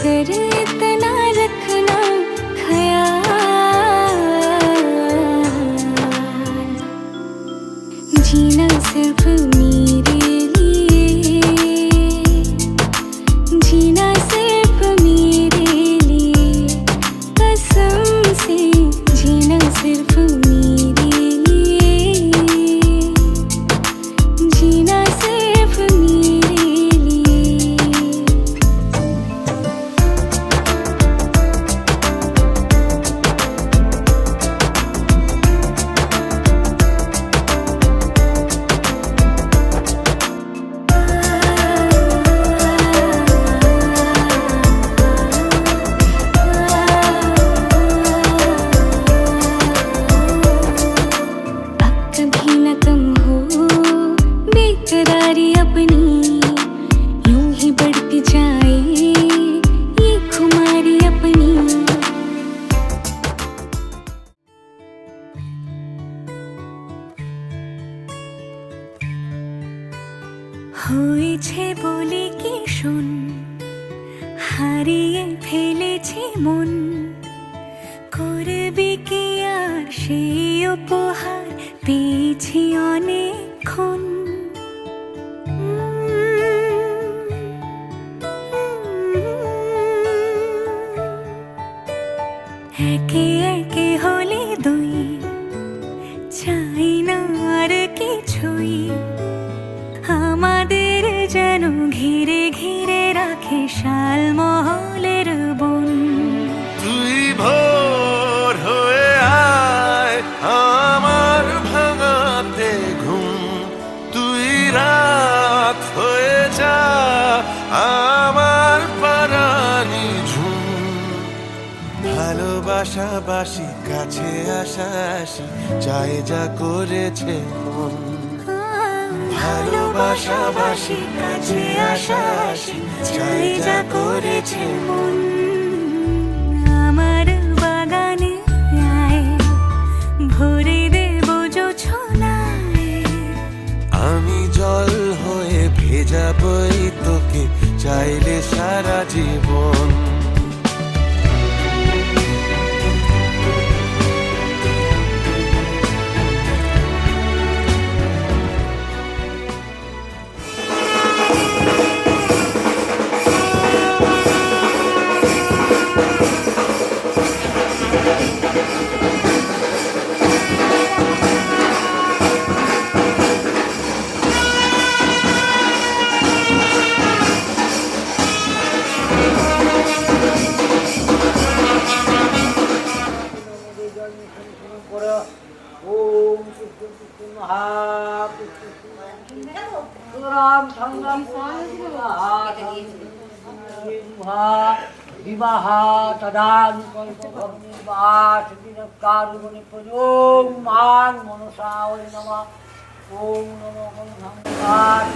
मगर इतना रखना ख्याल, जीना सिर्फ मेरे लिए, जीना सिर्फ मेरे लिए, कसम से जीना सिर्फ मेरे लिए, जीना सिर्फ मेरे लिए। अब कभी न तुम हो बेकरारी अपनी, यूं ही बढ़ती जाए ये खुमारी अपनी। হয়েছে বলে কি শোন, হারিয়ে ফেলেছে মন, করবে কি আর সেই উপহার পেয়েছি অনেকক্ষণ। একে একে হলে দুই, চাই না আর কিছুই, আমাদের যেন ঘিরে ঘিরে রাখে শালমহলের বন। তুই ভোর হয়ে আয় আমার ভাঙাতে ঘুম, তুই রাত হয়ে যা আমার পারানি ঝুম। ভালোবাসা বাসি কাছে আসা আসি চাই যা করেছে মন, ভালোবাসা বাসি কাছে আসা আসি চাই যা করেছে মন। আমার বাগানে আয়, ভরে দেব জোছনায়, আমি জল হয়ে ভেজাবই তোকে চাইলে সারা জীবন। विवाह तदानुकल्पनिर्वाह ॐ मान मनसाय नमः। ओम नमो भगवान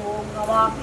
ओम नमः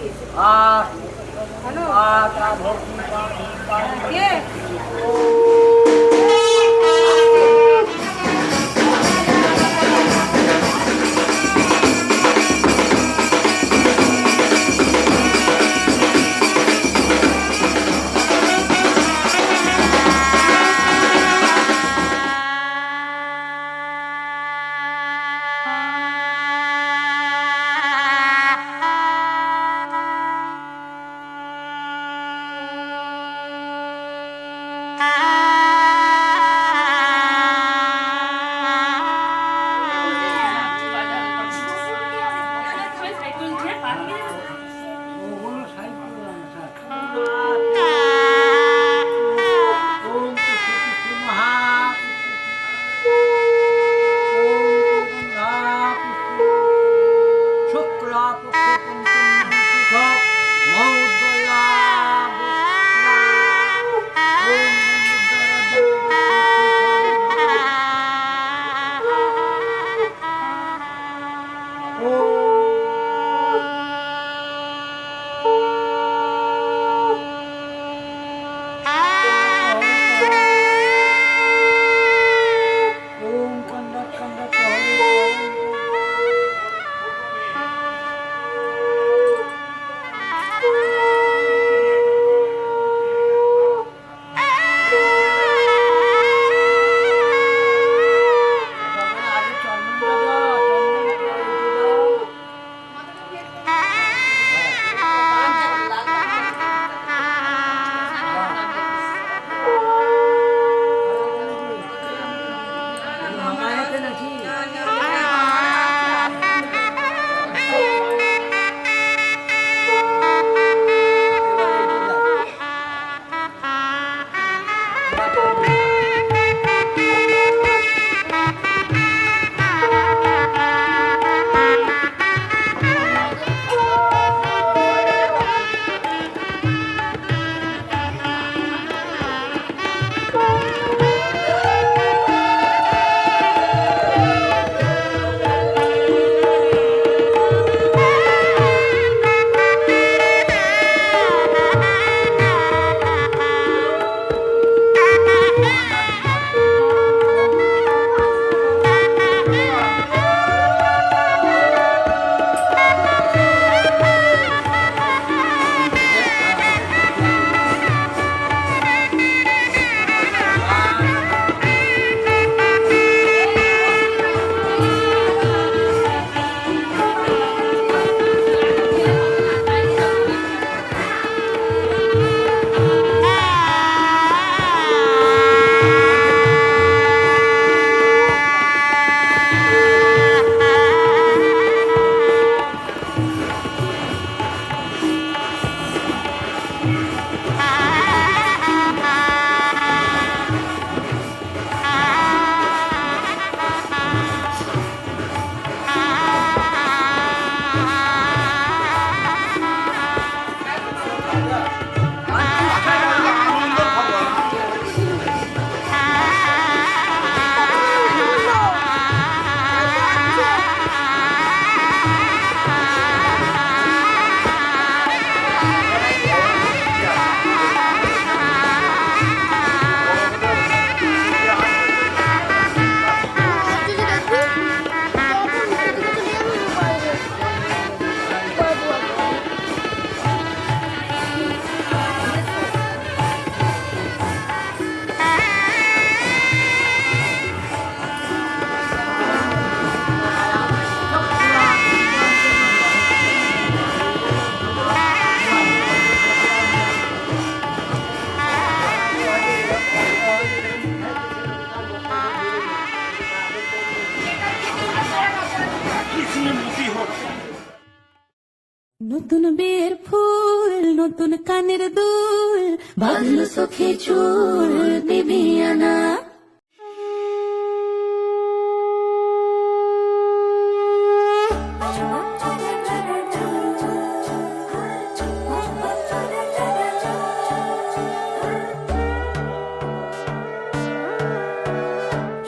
নতুন বের ফুল নতুন কানের দুল বাঁধলো চোখে চুল বিবিয়ানা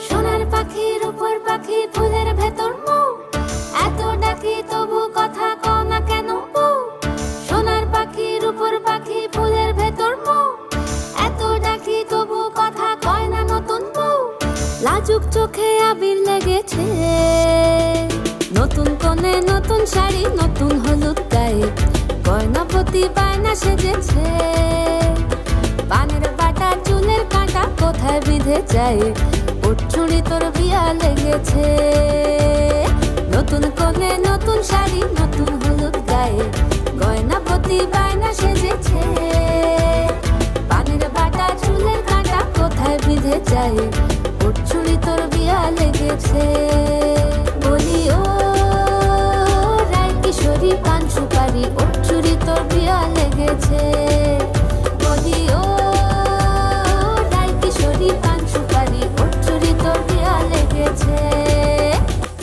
সোনার পাখির উপর পাখি ফুলের ভেতর মৌ এত ডাকি তবু কথা কও না কেন বউ সোনার পাখির উপর পাখি ফুলের ভেতর মৌ এত ডাকি তবু কথা কয় না নতুন বউ লাজুক চোখে আবির লেগেছে নতুন কোণে নতুন শাড়ি নতুন হলুদ গায়ে গয়নাপতি বায়না সেজেছে পানের বাটা চুলের কাঁটা কোথায় বিঁধে যায় উঠছুড়ি তোর বিয়া লেগেছে নতুন কোণে নতুন শাড়ি নতুন হলুদ গায়ে গয়নাপতি বায়না সেজেছে পানের বাটা চুলের কাঁটা কোথায় বিঁধে যায় উঠছুড়ি তোর বিয়া লেগেছে বলি ও রায় কিশোরী পান সুপারি উঠছুড়ি তোর বিয়া লেগেছে বলি ও রায় কিশোরী পান সুপারি উঠছুড়ি তোর বিয়া লেগেছে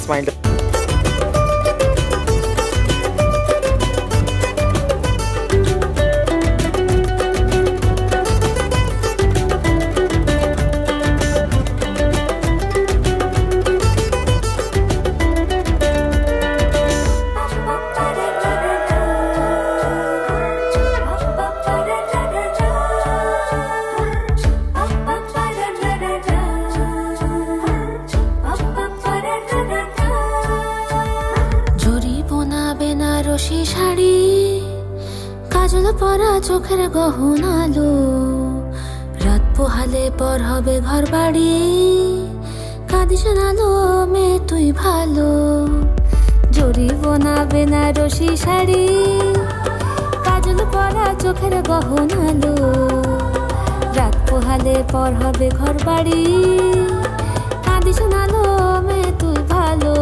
স্মাইল বেনারসি শাড়ি কাজল পরা চোখের গহনালো রাত পোহালে পর হবে ঘর বাড়ি কাঁদিস নালো মেয়ে তুই ভালো জরিবোনা বেনারসি শাড়ি কাজল পরা চোখের গহনালো রাত পোহালে পর হবে ঘর বাড়ি কাঁদিস নালো মেয়ে তুই ভালো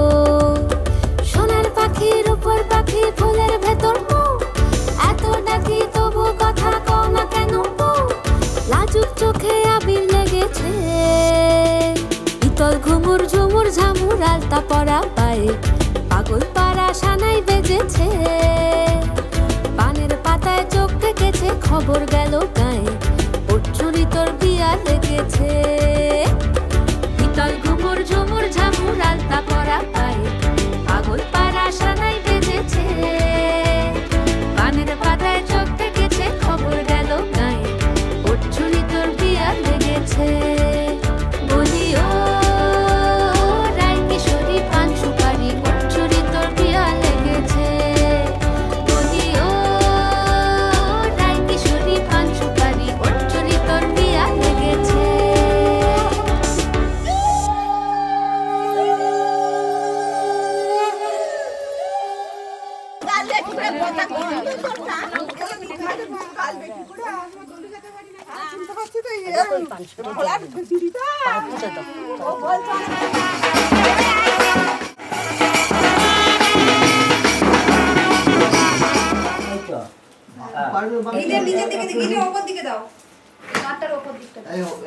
সোনার পাখির উপর পাখি ফুলের ভেতর মৌ এত ডাকি তবু কথা কও না কেন বউ লাজুক চোখে আবির লেগেছে ইতল ঘুমুর ঝুমুর ঝামুর আলতা পরা পায়ে পাগল পাড়া সানাই বেজেছে পানের পাতায় চোখ থেকেছে খবর গেল গায়ে উঠছুরি তোর বিয়া লেগেছে ইতল ঘুমুর ঝুমুর ঝামুর আলতা পরা পায়ে পাগল পাড়া সানাই বেজেছে পানের পাতায় চোখ থেকেছে খবর গেল গায়ে উঠছুরি তোর বিয়া লেগেছে বলি ও রায় কিশোরী পান সুপারি উঠছুরি তোর বিয়া লেগেছে বলি ও রায় কিশোরী পান সুপারি উঠছুরি তোর বিয়া লেগেছে নিজের দিকে দিকে ওপর দিকে দাও কাটটার ওপর দিকটা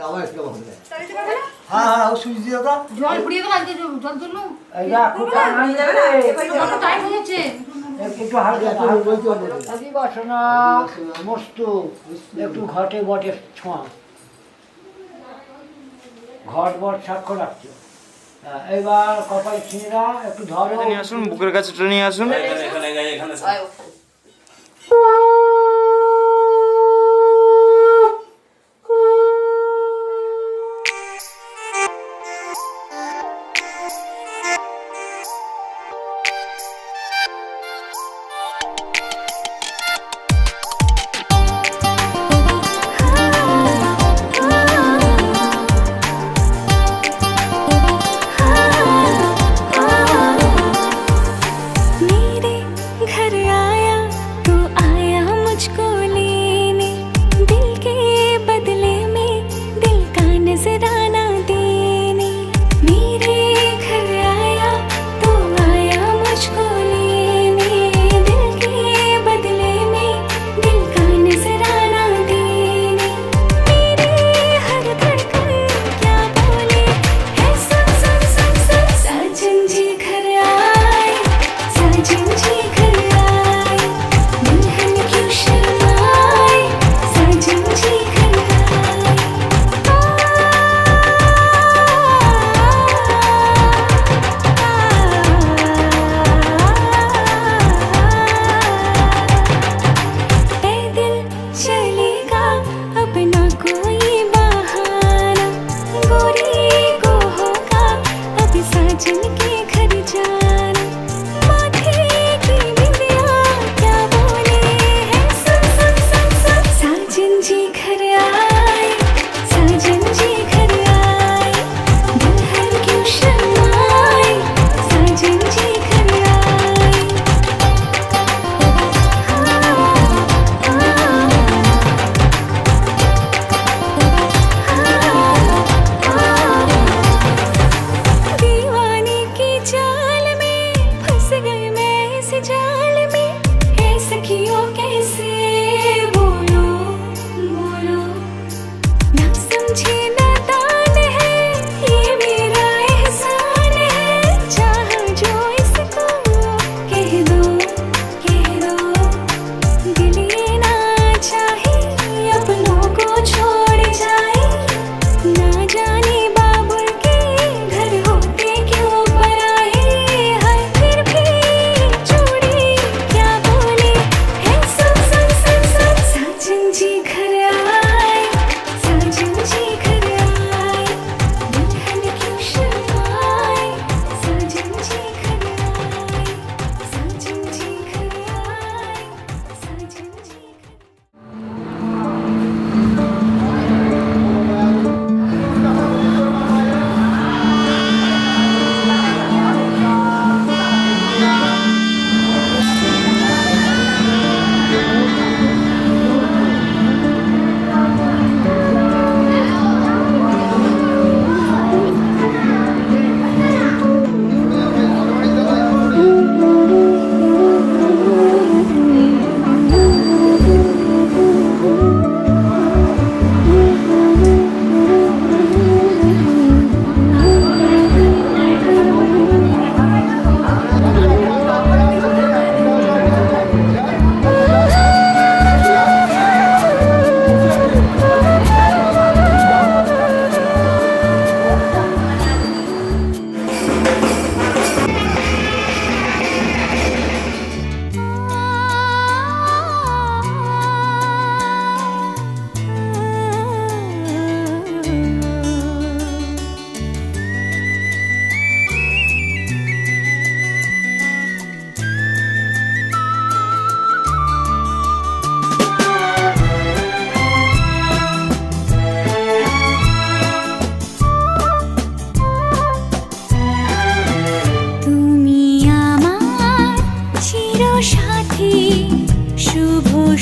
আবার একটু হবে তাহলে দিতে পারবে না হ্যাঁ সুইচ দিয়ে দাও জল পুড়িয়ে গেল আজকে জল তুললো এইটা খুব টাইম হয়ে যাবে না কত টাইম হয়ে যাচ্ছে একটু হালকা আদি বাসনা মস্ত একটু ঘটে বটে ছোঁয়া ঘট বট সাক্ষ্য রাখছো এবার কপাল ছিঁড়া একটু ধরো নিয়ে আসুন বুকের কাছে টেনে নিয়ে আসুন मेरे घर आया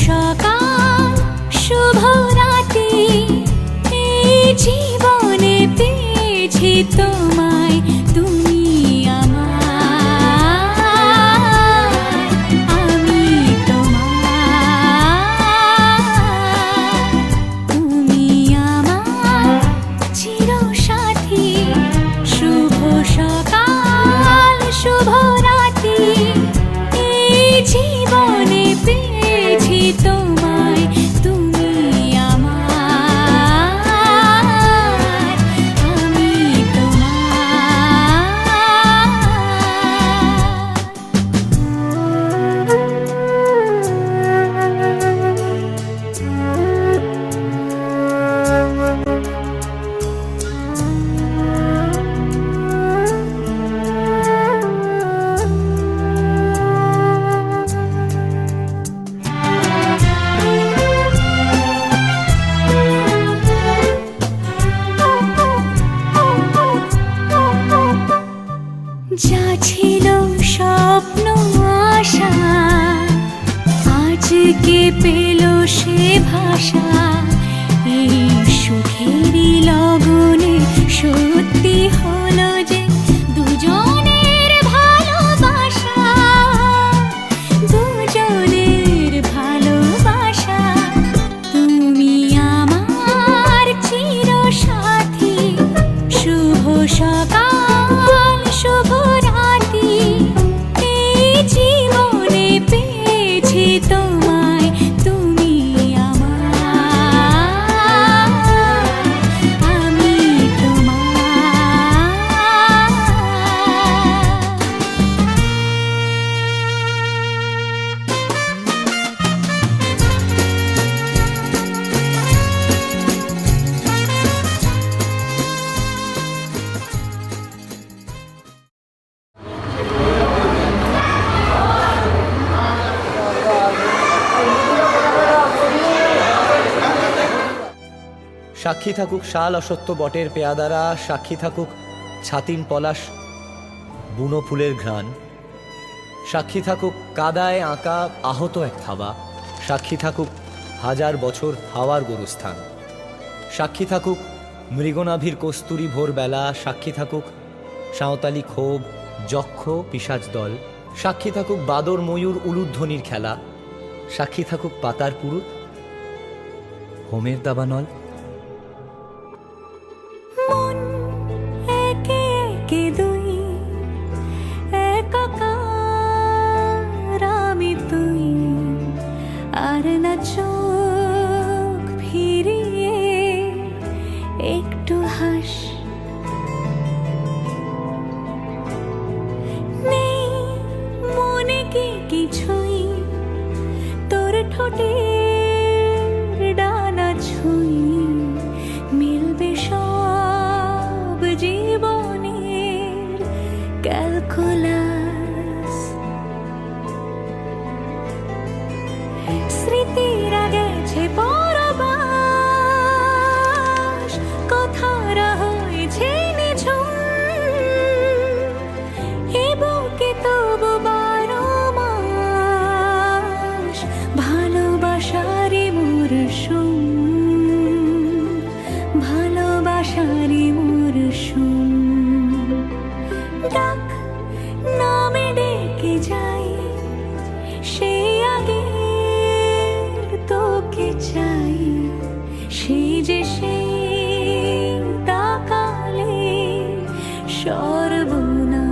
সকাল শুভ রাতি, এই জীবনে পেয়েছি তোমায়, তুমি আমার, আমি তোমার, তুমি আমার চিরসাথী। শুভ সকাল শুভ রাতি, এই জীবনে পেয়েছি তোমায়, তুমি আমার, আমি যা ছিল স্বপ্ন আশা, আজকে পেল সে ভাষা, এই সুখেরই লগনে সত্যি হলো যে দুজনের ভালোবাসা, দুজনের ভালোবাসা, তুমি আমার চিরসাথী। শুভ সকাল শুভ রাতি, এই জীবনে পেয়েছি তোমায়, তুমি আমার, আমি সাক্ষী থাকুক শাল অসত্য বটের পেয়াদারা, সাক্ষী থাকুক ছাতিম পলাশ বুনো ফুলের ঘ্রাণ, সাক্ষী থাকুক কাদায় আঁকা আহত এক থাবা, সাক্ষী থাকুক হাজার বছর হাওয়ার গোরস্থান, সাক্ষী থাকুক মৃগনাভির কস্তুরী ভোরবেলা, সাক্ষী থাকুক সাঁওতালি ক্ষোভ যক্ষ পিশাচ দল, সাক্ষী থাকুক বাদর ময়ূর উলুধ্বনির খেলা, সাক্ষী থাকুক পাতার পুরুত হোমের দাবানল। মন একে একে দুই, একাকার আমি তুই, আর না চোখ ফিরিয়ে একটু হাস, নেই মনে কি কিছুই, তোর ঠোঁটের ডানা ছুঁই, মিলবে সব জীবনের ক্যালকুলাস, স্মৃতিরা গেছে পরবাস, কথারা হয়েছে নিঝুম, এ বুকে তবু 12 মাস ভালোবাসারই মরশুম, ভালোবাসারই মরশুম। ডাক নামে ডেকে যাই, সে আগের তোকে চাই, সে যে সেই তাকালে সর্বনাশ।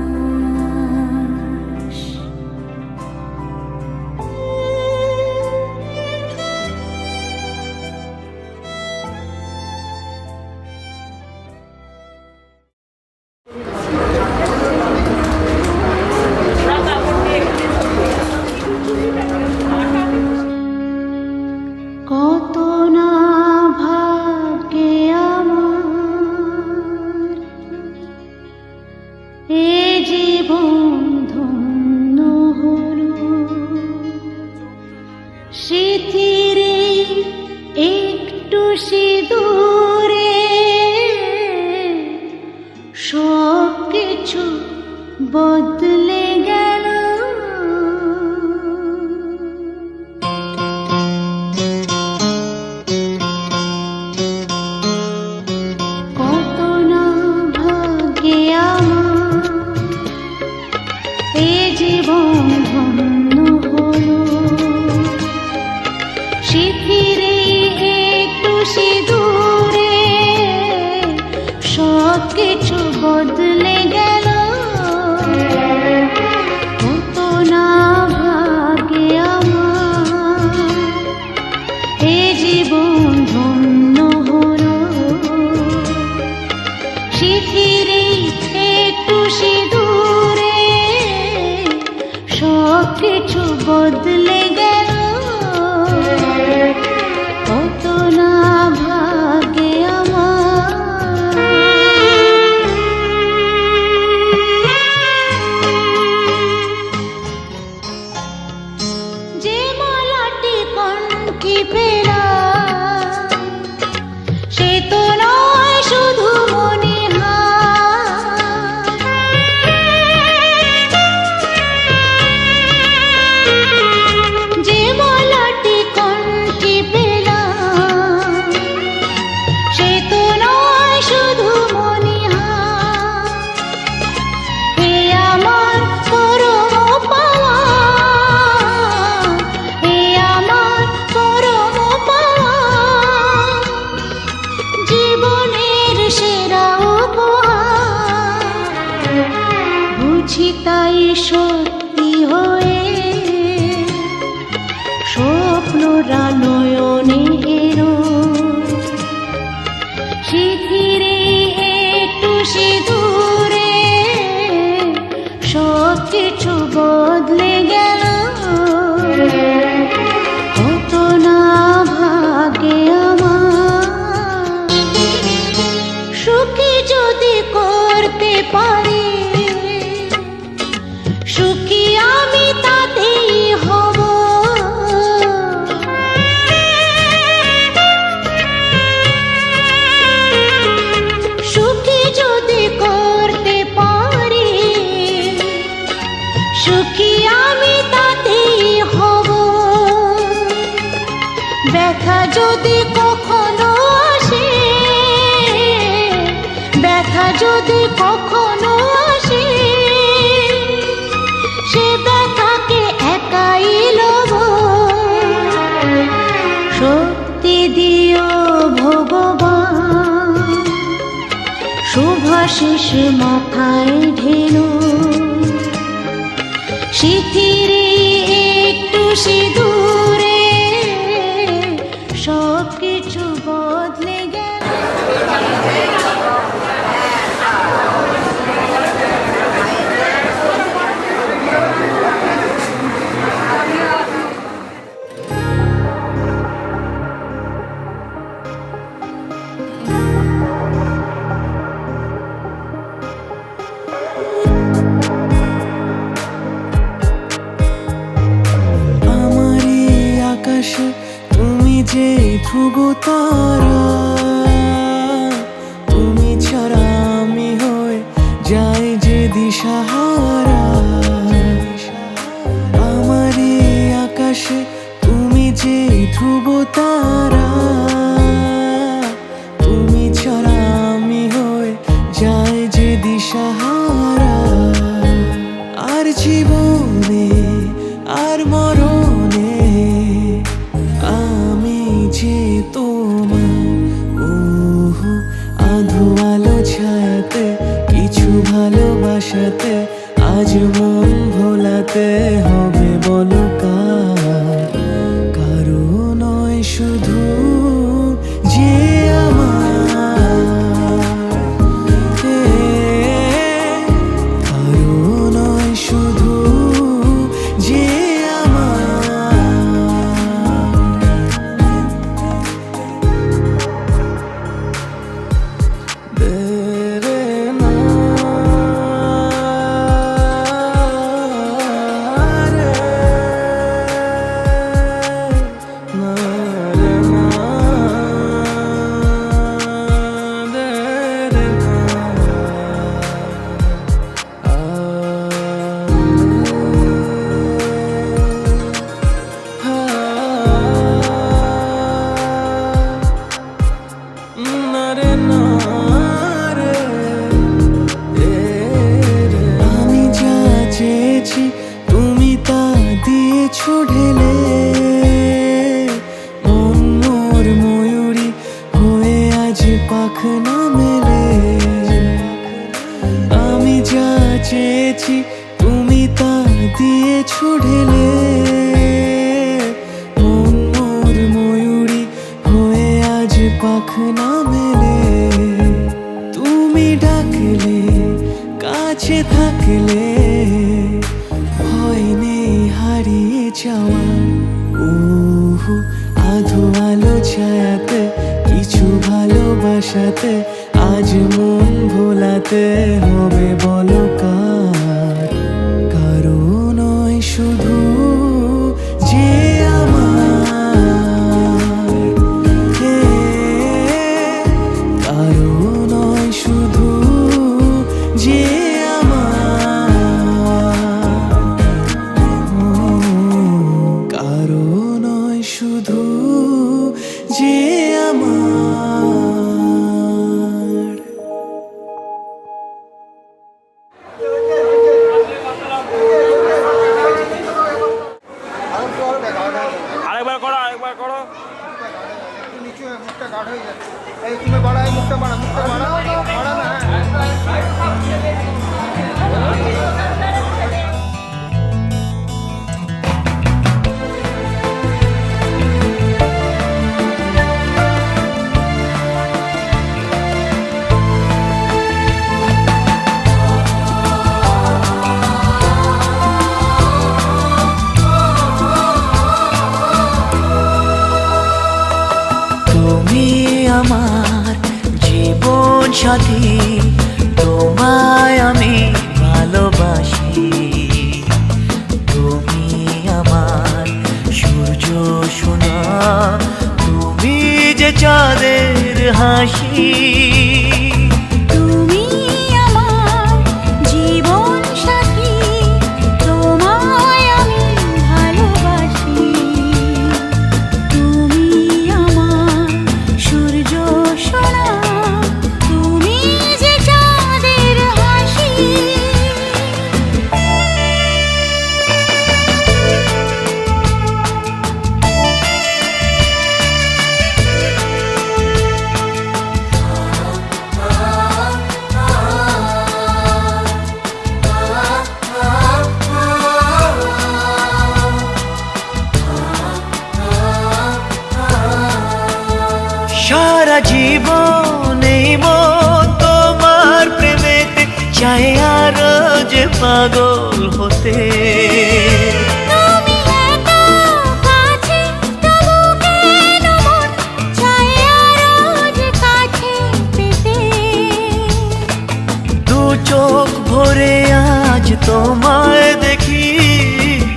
কত না ভাগ্যে আমার এ জীবন ধন্য হলো, স্মৃতির একটু সিঁদুরে সব কিছু বদলে গেল। পেলাম, সে তো নয় শুধু মনে হয়। যে বলাটি কণ্ঠে পেলাম, সে তো নয় শুধু মনে হয়। এ আমার পরম পাওয়া, এ আমার পরম পাওয়া, জীবনের সেরা উপহার। বুঝি তাই সত্যি হয়ে স্বপ্নরা নয়নে এলো, শিথিরে একটু সিঁদুরে সব কিছু বদলে গেল। কত না ভাগে আমার, সুখী যদি করতে পারি, সুখী আমি তাতেই হব। সুখী যদি করতে পারি, সুখী আমি তাতেই হব। ব্যথা যদি কখনো আসে, ব্যথা যদি কখনো আসে, সে ব্যথাকে একাই লব। শক্তি দিও ভগবান, শুভাশিস মাথায় ঢেলো, শিথিরে একটু সিঁদুরে সব কিছু বদলে গেল। আমার এই আকাশে তুমি যে ধ্রুব তারা, তুমি ছাড়া আমি হয়ে যাই যে দিশাহারা। আমার এই আকাশে তুমি যে ধ্রুব তারা, তুমি ছাড়া আমি হয়ে যাই যে দিশাহারা। আর জীবনে আর মরণে আমি যে তোমার। ওহো আধো আলো ছায়াতে কিছু ভালোবাসাতে আজ মন ভোলাতে হবে বলো কার। কারো নয় শুধু যে আমার, কারো নয় শুধু যে আমি যা চেয়েছি তুমি তা দিয়েছো ঢেলে। মন মোর ময়ূরী হয়ে আজ পাখনা মেলে। আমি যা চেয়েছি তুমি তা দিয়েছো ঢেলে। মন মোর ময়ূরী হয়ে আজ পাখনা মেলে। তুমি ডাকলে কাছে থাকলে ভয় নেই হারিয়ে যাওয়া। ওহো আধো আলো ছায়াতে কিছু ভালোবাসাতে আজ মন ভোলাতে হবে বলো কার। কারো নয় শুধু যে আমার, শুধু যে আমার। আরেকবার করো, আরেকবার করো। নিচু হয়ে মুখটা গাঢ় হয়ে যাচ্ছে। এই তুমি বাড়া, এই মুখটা বাড়া, মুখটা বাড়া, বাড়া না। তুমি আমার জীবন সাথী, তোমায় আমি ভালোবাসি। তুমি আমার সূর্য সোনা, তুমি যে চাঁদের হাসি। তুমি আমার জীবন সাথী, তোমায় আমি ভালোবাসি। তুমি আমার সূর্য সোনা, তুমি যে চাঁদের হাসি। সারা জীবন এই মন তোমার প্রেমেতে চাই আরো যে পাগল হতে। তুমি এত কাছে, তবু কেন মন চায় আরো যে কাছে পেতে। দু চোখ ভরে আজ তোমায় দেখি,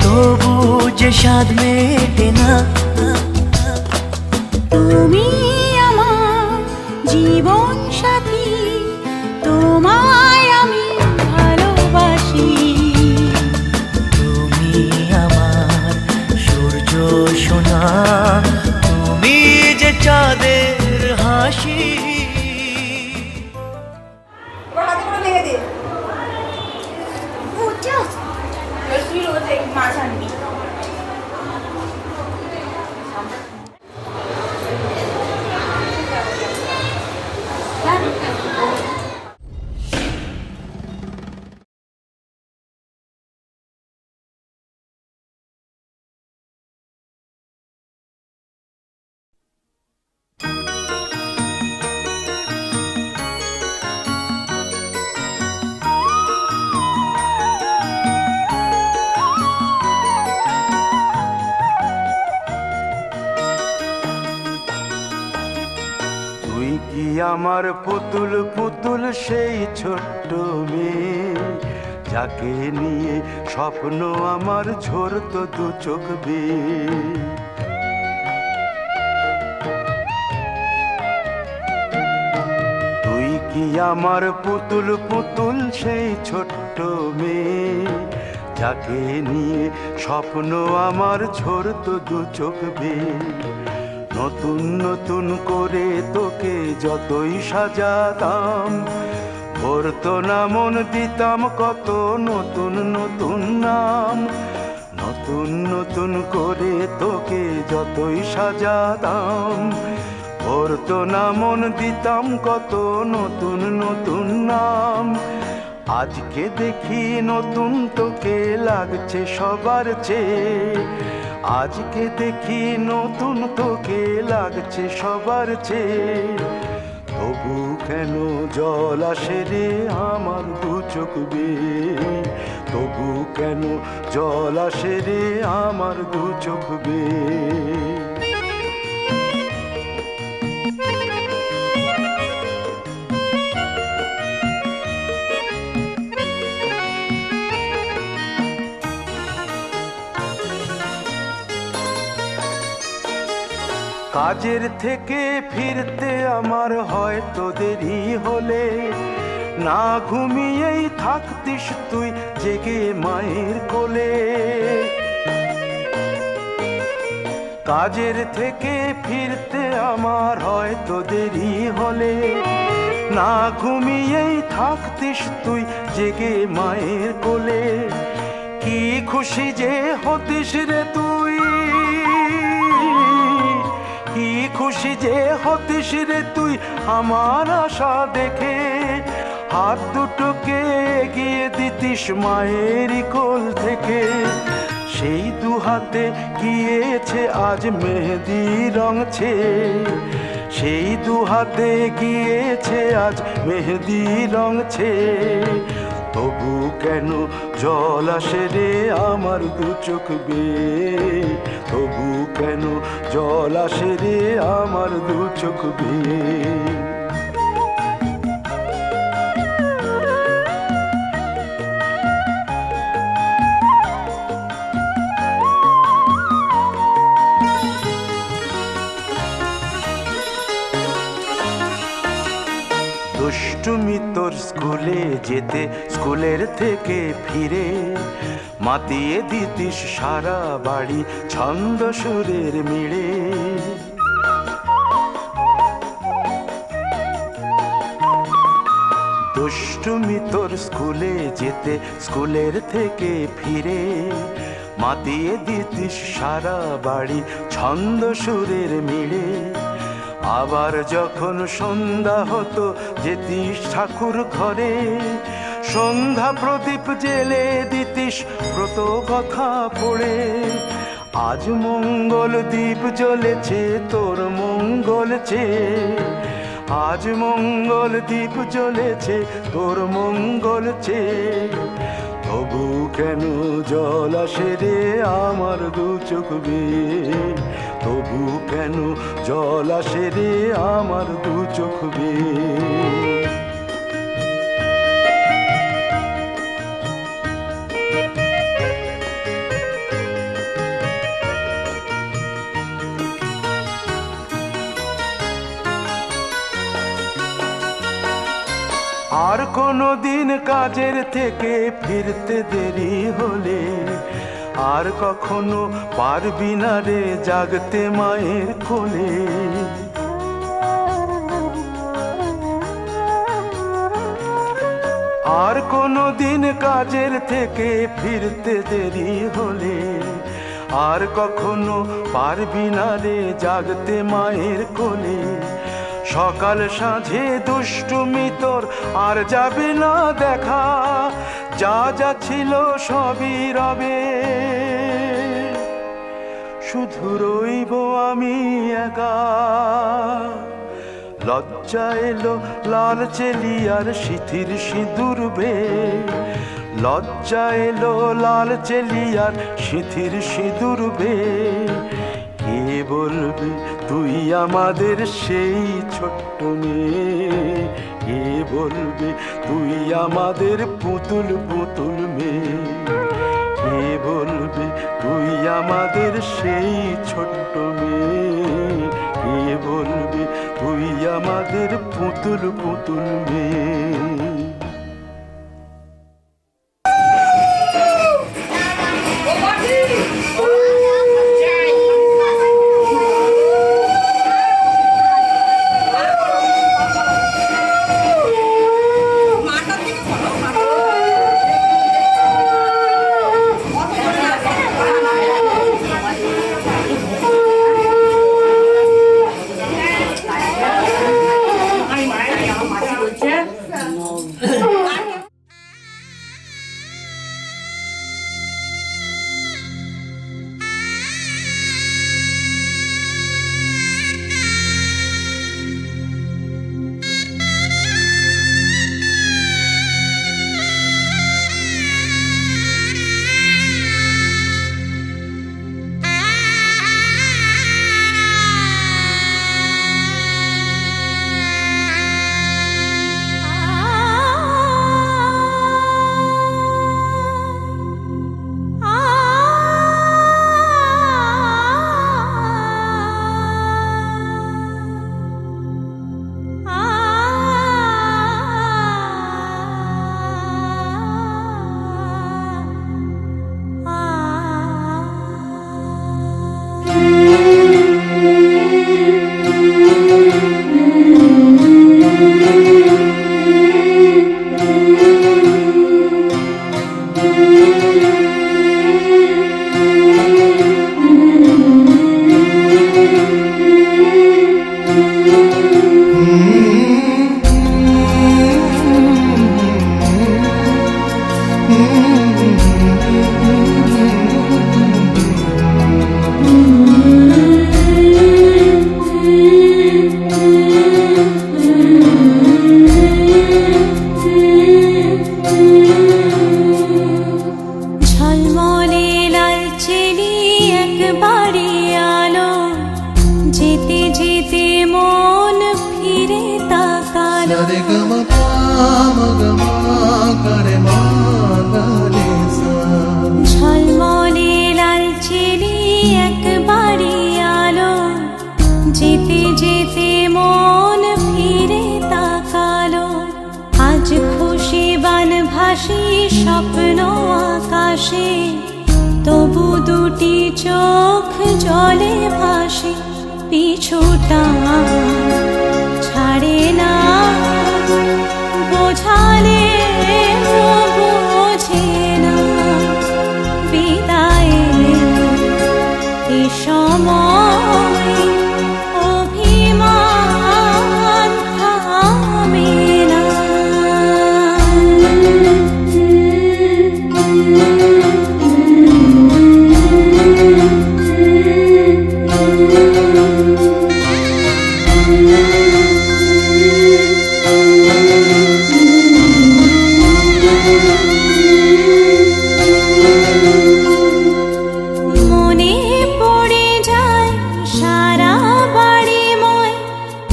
তবু যে স্বাদ মেটে না। তুমি আমার জীবন সাথী, তোমায় আমি ভালোবাসি। তুমি আমার সূর্য সোনা, তুমি যে চাঁদের হাসি। এবার হাতে করে ভেঙে দে। তুই রোজ এই মাছ আনবি। তুই কি আমার পুতুল পুতুল সেই ছোট্ট মেয়ে, যাকে নিয়ে স্বপ্ন আমার ঝরতো দু চোখ বেয়ে। তুই কি আমার পুতুল পুতুল সেই ছোট্ট মেয়ে, যাকে নিয়ে স্বপ্ন আমার ঝরতো দু চোখ বেয়ে। নতুন নতুন করে তোকে যতই সাজাতাম, ভরতো না মন, দিতাম কত নতুন নতুন নাম। নতুন নতুন করে তোকে যতই সাজাতাম, ভরতো না মন, দিতাম কত নতুন নতুন নাম। আজকে দেখি নতুন তোকে লাগছে সবার চেয়ে, আজকে দেখি নতুন তোকে লাগছে সবার চেয়ে। তবু কেন জল আসে রে আমার দু চোখ বেয়ে, তবু কেন জল আসে রে আমার দু চোখ বেয়ে। কাজের থেকে ফিরতে আমার হয়তো দেরি হলে, না ঘুমিয়েই থাকতিস তুই জেগে মায়ের কোলে। কাজের থেকে ফিরতে আমার হয়তো দেরি হলে না ঘুমিয়েই থাকতিস তুই জেগে মায়ের কোলে। কি খুশি যে হতিস রে তুই, কি খুশি যে হতিস রে তুই আমার আশা দেখে। হাত দুটোকে এগিয়ে দিতিস মায়েরই কোল থেকে। সেই দু হাতে গিয়েছে আজ মেহেদি রঙছে, সেই দু হাতে গিয়েছে আজ মেহেদি রঙছে। তবু কেন জল আসে রে আমার দু চোখ বেয়ে, তবু কেন জল আসে রে আমার দু চোখ বেয়ে। দুষ্টুমি তোর স্কুলে যেতে স্কুলের থেকে ফিরে মাতিয়ে দিতিস সারা বাড়ি ছন্দ সুরের মিড়ে। দুষ্টুমি তোর স্কুলে যেতে স্কুলের থেকে ফিরে মাতিয়ে দিতিস সারা বাড়ি ছন্দ সুরের মিড়ে। আবার যখন সন্ধ্যা হতো যেতিস ঠাকুর ঘরে, সন্ধ্যা প্রদীপ জেলে দিতিস ব্রত কথা পড়ে। আজ মঙ্গল দ্বীপ জ্বলেছে তোর মঙ্গল চেয়ে, আজ মঙ্গল দ্বীপ জ্বলেছে তোর মঙ্গল চেয়ে। তবু কেন জল আসে রে আমার দু চোখ বেয়ে, তবু কেন জল আসে রে আমার দু চোখ বেয়ে। আর কোনো দিন কাজের থেকে ফিরতে দেরি হলে আর কখনো পারবি না রে জাগতে মায়ের কোলে। আর কোনো দিন কাজের থেকে ফিরতে দেরি হলে আর কখনো পারবি না রে জাগতে মায়ের কোলে। সকাল সাঁঝে দুষ্টুমি তোর আর যাবে না দেখা, যা যা ছিল সবই রবে। শুধু রইব আমি একা, লজ্জা এলো লাল চেলিয়ার সিথির সিঁদুর বে। লজ্জা এলো লাল চেলিয়ার সিথির সিঁদুর বে। কে বলবে তুই আমাদের সেই ছোট্ট মেয়ে, কে বলবে তুই আমাদের পুতুল পুতুল মেয়ে। কে বলবে তুই আমাদের সেই ছোট্ট মেয়ে, কে বলবে তুই আমাদের পুতুল পুতুল মেয়ে। রে গ ম প ম গ ম গ রে ম গ রে সা। ঝলমলে লালচেলি একবারে আলো, যেতে যেতে মন ফিরে তাকালো। আজ খুশি বান ভাসি স্বপ্ন আকাশে, তবু দুটি চোখ জলে ভাসে। পিছুটা ছাড়ে না, বোঝালে বোঝে না। বিদায়ে এ সময় অভিমান থামে না। মনে পড়ে যায় সারা বাড়িময়,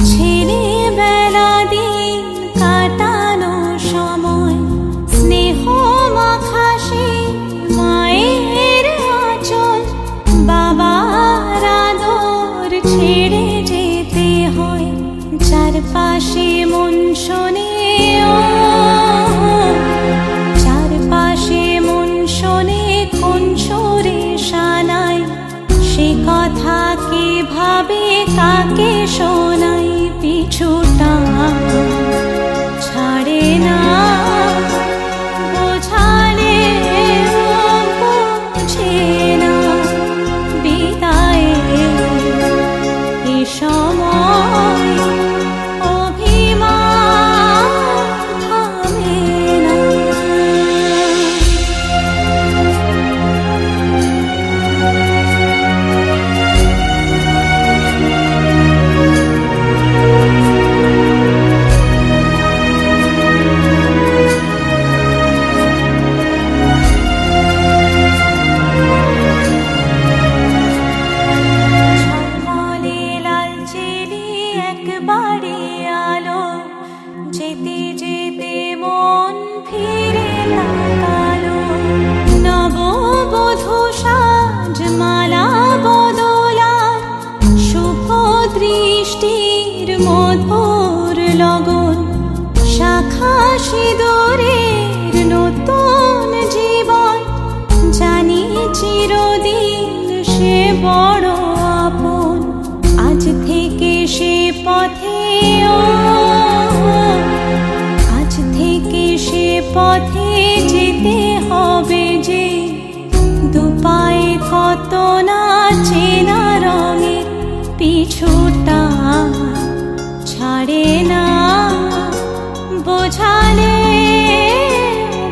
ছেলেবেলা দিন কাটানো সময়। স্নেহ মাখা সে মায়ের আঁচল, বাবার আদর ছেড়ে যেতে হয়। চারপাশে মন শোনে ও, চারপাশে মন শোনে কোন সুরে শানায়। সে কথা কে ভাবে কাকে শোনাই। পিছুটা ছাড়ে না, বোঝালে বোঝে না। বিদায়ে এ সময় অভিমান থামে না। ঝলমলে লালচেলি একবারে আলো, যেতে যেতে মন ফিরে তাকালো। নববধূ সাজ মালা বদলা, শুভ দৃষ্টির মধুর লগন। শাখা সিঁদুরের নতুন জীবন, জানি চিরদিন সে বড় আপন। আজ থেকে সে পথে ও, আজ থেকে সে পথে যেতে হবে যে। দুপায়ে কত না চেনা রঙে, পিছুটা ছাড়ে না, বোঝালে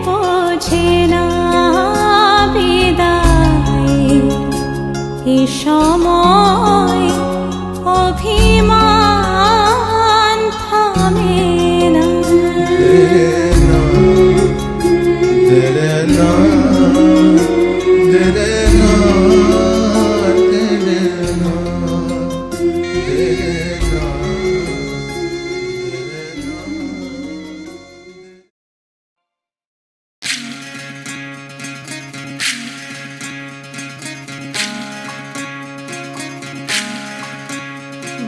বোঝে না। বিদায়ে এ সময় অভিমান থামে না।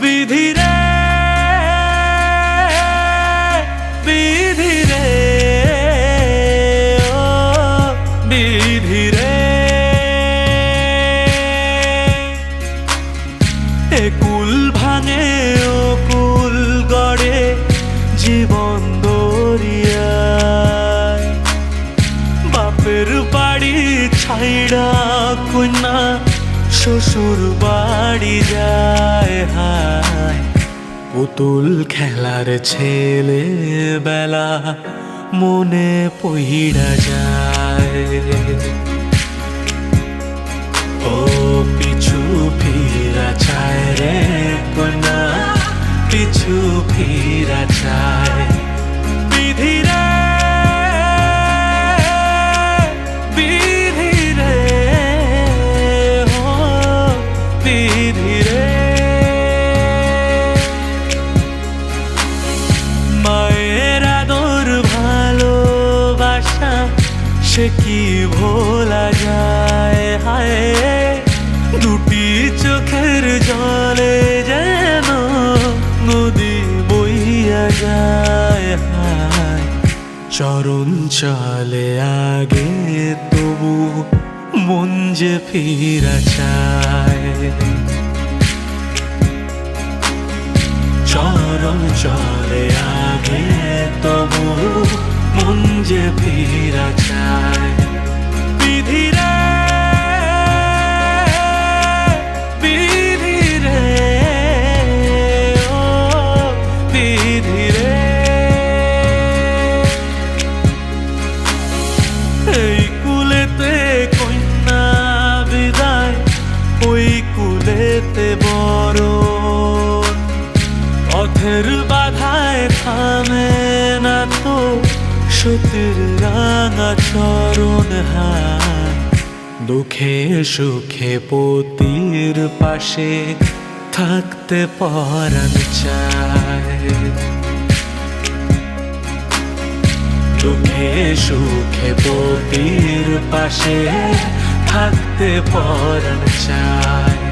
বিধি রে, বিধি রে, ও বিধি রে। এ কুল ভাঙে ও কুল গড়ে জীবন দরিয়ায়। বাপের বাড়ি ছাইড়া কন্যা শ্বশুর বাড়ি যায়। হায় পুতুল খেলার ছেলে বেলা মনে পইড়া যায়। ও পিছু ফিরা চায় রে কন্যা, পিছু ফিরা চায়। বিধি রে, বিধি রে, ও বিধি রে। মায়ের যায় হায় চরণ চলে আগে তবু মন যে ফিরা চায় চরণ চলে আগে তবু মন যে ফিরা চায় বিধিরে বিধিরে ও বিধিরে এই কুলেতে কন্যা বিদায় ওই কুলেতে বড় পথের বাধায় থামে না তো সতীর রাঙা চরণ হায় দুঃখে সুখে পতির পাশে থাকতে পরাণ চায় দুঃখে সুখে পতির পাশে থাকতে পরাণ চায়